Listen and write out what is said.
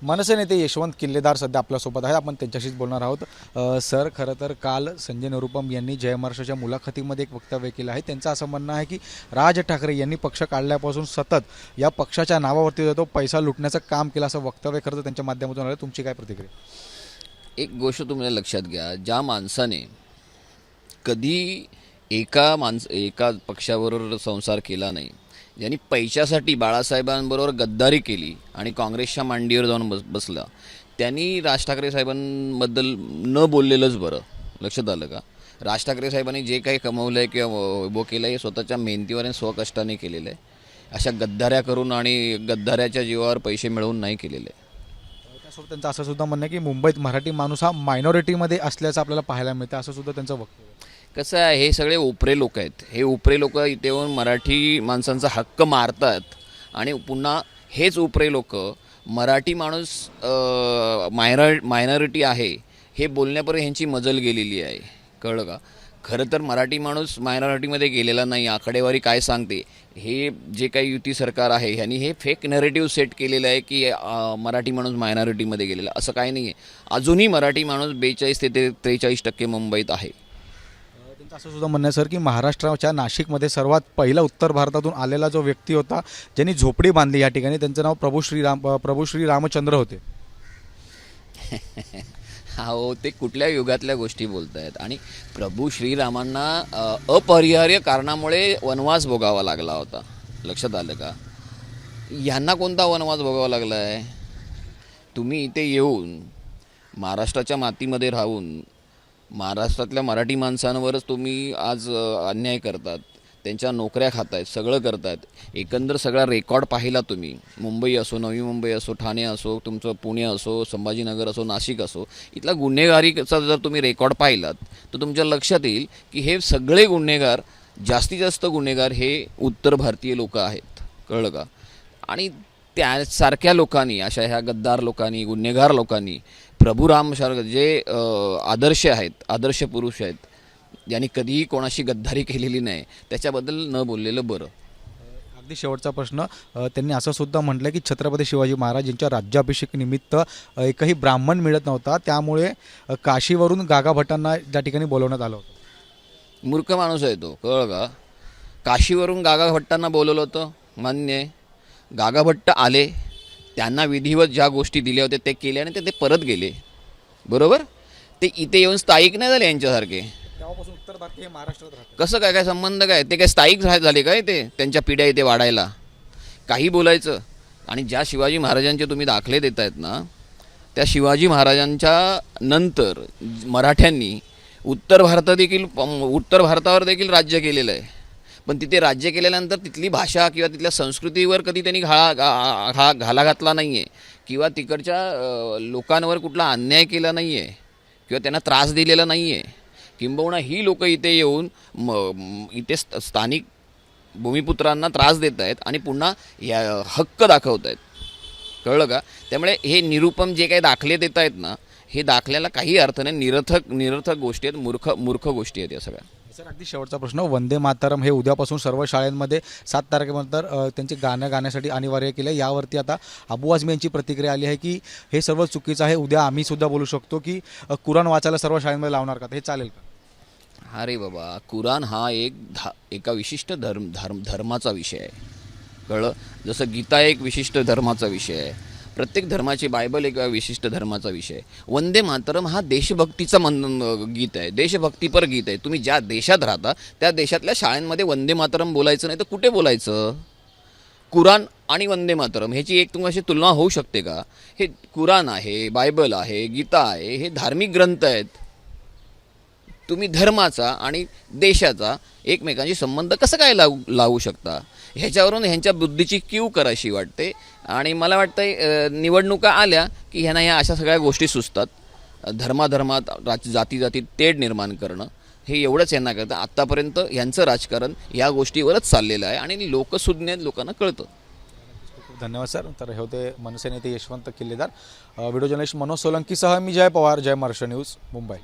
मनसे नेते यशवंत किल्लेदार सध्या आपल्यासोबत आहेत, आपण त्यांच्याशीच बोलणार आहोत. सर, खरं तर काल संजय निरुपम यांनी जय महाराष्ट्राच्या मुलाखतीमध्ये एक वक्तव्य केलं आहे. त्यांचं असं म्हणणं आहे की राज ठाकरे यांनी पक्ष काढल्यापासून सतत या पक्षाच्या नावावरती जो पैसा लुटण्याचं काम केलं, असं वक्तव्य खरं तर त्यांच्या माध्यमातून आलं. तुमची काय प्रतिक्रिया? एक गोष्ट तुम्हाला लक्षात घ्या, ज्या माणसाने कधी एका पक्षाबरोबर संसार केला नाही, ज्यांनी पैशासाठी बाळासाहेबांबरोबर गद्दारी केली आणि काँग्रेसच्या मांडीवर जाऊन बसला, त्यांनी राज ठाकरे साहेबांबद्दल न बोललेलंच बरं. लक्षात आलं का? राज ठाकरे साहेबांनी जे काही कमवलं आहे किंवा उभं केलं आहे हे स्वतःच्या मेहनतीवर आणि स्वकष्टाने केलेलं आहे. अशा गद्दाऱ्या करून आणि गद्दाऱ्याच्या जीवावर पैसे मिळवून नाही केलेले आहे. त्यासोबत त्यांचं असं सुद्धा म्हणणं आहे की मुंबईत मराठी माणूस हा मायनॉरिटीमध्ये असल्याचं आपल्याला पाहायला मिळतं, असं सुद्धा त्यांचं वक्तव्य. कसं आहे, हे सगळे उपरे लोक आहेत. हे उपरे लोक इथे येऊन मराठी माणसांचा हक्क मारतात आणि पुन्हा हेच उपरे लोक मराठी माणूस मायनॉरिटी आहे हे बोलण्यापर्यंत ह्यांची मजल गेलेली आहे. कळलं का? खरं तर मराठी माणूस मायनॉरिटीमध्ये गेलेला नाही. आकडेवारी काय सांगते, हे जे काही युती सरकार आहे ह्यांनी हे फेक नॅरेटिव्ह सेट केलेलं आहे की मराठी माणूस मायनॉरिटीमध्ये गेलेला. असं काही नाही आहे. अजूनही मराठी माणूस 42 ते 43% मुंबईत आहे. त्यांचं असं सुद्धा म्हणणं आहे सर की महाराष्ट्राच्या नाशिकमध्ये सर्वात पहिला उत्तर भारतातून आलेला जो व्यक्ती होता ज्यांनी झोपडी बांधली या ठिकाणी, त्यांचं नाव प्रभू श्री रामचंद्र होते. हो, ते कुठल्या युगातल्या गोष्टी बोलत आहेत. आणि प्रभू श्रीरामांना अपरिहार्य कारणामुळे वनवास भोगावा लागला होता. लक्षात आलं का? ह्यांना कोणता वनवास भोगावा लागला आहे? तुम्ही इथे येऊन महाराष्ट्राच्या मातीमध्ये राहून महाराष्ट्रातल्या मराठी माणसांवरच तुम्ही आज अन्याय करतात, त्यांच्या नोकऱ्या खातायत, सगळं करतायत. एकंदर सगळा रेकॉर्ड पाहिला तुम्ही. मुंबई असो, नवी मुंबई असो, ठाणे असो, तुमचं पुणे असो, संभाजीनगर असो, नाशिक असो, इथला गुन्हेगारीचा जर तुम्ही रेकॉर्ड पाहिलात तर तुमच्या लक्षात येईल की हे सगळे गुन्हेगार, जास्तीत जास्त गुन्हेगार हे उत्तर भारतीय लोक आहेत. कळलं का? आणि त्यासारख्या लोकांनी, अशा ह्या गद्दार लोकांनी, गुन्हेगार लोकांनी प्रभू राम जे आदर्श आहेत, आदर्श पुरुष आहेत, यांनी कधीही कोणाशी गद्दारी केलेली नाही, त्याच्याबद्दल न बोललेलं बरं. अगदी शेवटचा प्रश्न, त्यांनी असं सुद्धा म्हटलं की छत्रपती शिवाजी महाराज यांच्या राज्याभिषेक निमित्त एकही ब्राह्मण मिळत नव्हता, त्यामुळे काशीवरून गागा भट्टांना त्या ठिकाणी बोलवण्यात आलं होतं. मूर्ख माणूस आहे तो. कळलं का? काशीवरून गागा भट्टांना बोलवलं होतं, मान्य आहे. गागा भट्ट आले, त्यांना विधिवत ज्या गोष्टी दिल्या होत्या ते केले आणि ते परत गेले. बरोबर? ते इथे येऊन स्थायिक नाही झाले यांच्यासारखे. तेव्हापासून उत्तर भारतीय हे महाराष्ट्रात राहतात. कसं काय संबंध काय? ते काय स्थायिक झाले काय? ते त्यांच्या पिढ्या इथे वाढायला काही बोलायचं. आणि ज्या शिवाजी महाराजांचे तुम्ही दाखले देत आहेत ना, त्या शिवाजी महाराजांच्या नंतर मराठ्यांनी उत्तर भारतावर देखील राज्य केलेलं आहे. पण तिथे राज्य केल्यानंतर तिथली भाषा किंवा तिथल्या संस्कृतीवर कधी त्यांनी घाला घातला नाही आहे, किंवा तिकडच्या लोकांवर कुठला अन्याय केला नाही आहे, किंवा त्यांना त्रास दिलेला नाही आहे. किंबहुना ही लोक इथे येऊन इथे स्थानिक भूमिपुत्रांना त्रास देत आहेत आणि पुन्हा हक्क दाखवत आहेत. कळलं का? त्यामुळे हे निरुपम जे काही दाखले देत आहेत ना, हे दाखल्याला काही अर्थ नाही. निरर्थक गोष्टी आहेत, मूर्ख गोष्टी आहेत या सगळ्या. सर, अगदी शेवटचा प्रश्न, वंदे मातरम हे उद्यापासून सर्व शाळांमध्ये 7 तारखेनंतर त्यांचे गाणं गाण्यासाठी अनिवार्य केलं. यावरती आता अबू आझमी यांची प्रतिक्रिया आली आहे की हे सर्व चुकीचं आहे. उद्या आम्ही सुद्धा बोलू शकतो की कुराण वाचायला सर्व शाळांमध्ये लावणार का? हे चालेल का? अरे बाबा, कुराण हा एका विशिष्ट धर्माचा विषय आहे. कळलं? जसं गीता एक विशिष्ट धर्माचा विषय आहे, प्रत्येक धर्माची बायबल एक विशिष्ट धर्माचा विषय आहे. वंदे मातरम हा देशभक्तीचा गीत आहे, देशभक्तीपर गीत आहे. तुम्ही ज्या देशात राहता त्या देशातल्या शाळांमध्ये वंदे मातरम बोलायचं नाही तर कुठे बोलायचं? कुराण आणि वंदे मातरम ह्याची एक तुम्हाला तुलना होऊ शकते का? हे कुराण आहे, बायबल आहे, गीता आहे, हे धार्मिक ग्रंथ आहेत. तुम्ही धर्माचा आणि देशाचा एकमेकांशी संबंध कसं काय लावू शकता? ह्याच्यावरून ह्यांच्या बुद्धीची कीव करायची वाटते. आणि मला वाटतं निवडणुका आल्या की ह्यांना ह्या अशा सगळ्या गोष्टी सुचतात. धर्मात जातीत तेढ निर्माण करणं, हे एवढंच यांना कळतं. आत्तापर्यंत यांचं राजकारण या गोष्टीवरच चाललेलं आहे आणि लोकसुज्ञ लोकांना कळतं. धन्यवाद सर. तर हे होते मनसे नेते यशवंत किल्लेदार. व्हिडिओ जर्नलिस्ट मनोज सोलंकीसह मी जय पवार, जय महाराष्ट्र न्यूज, मुंबई.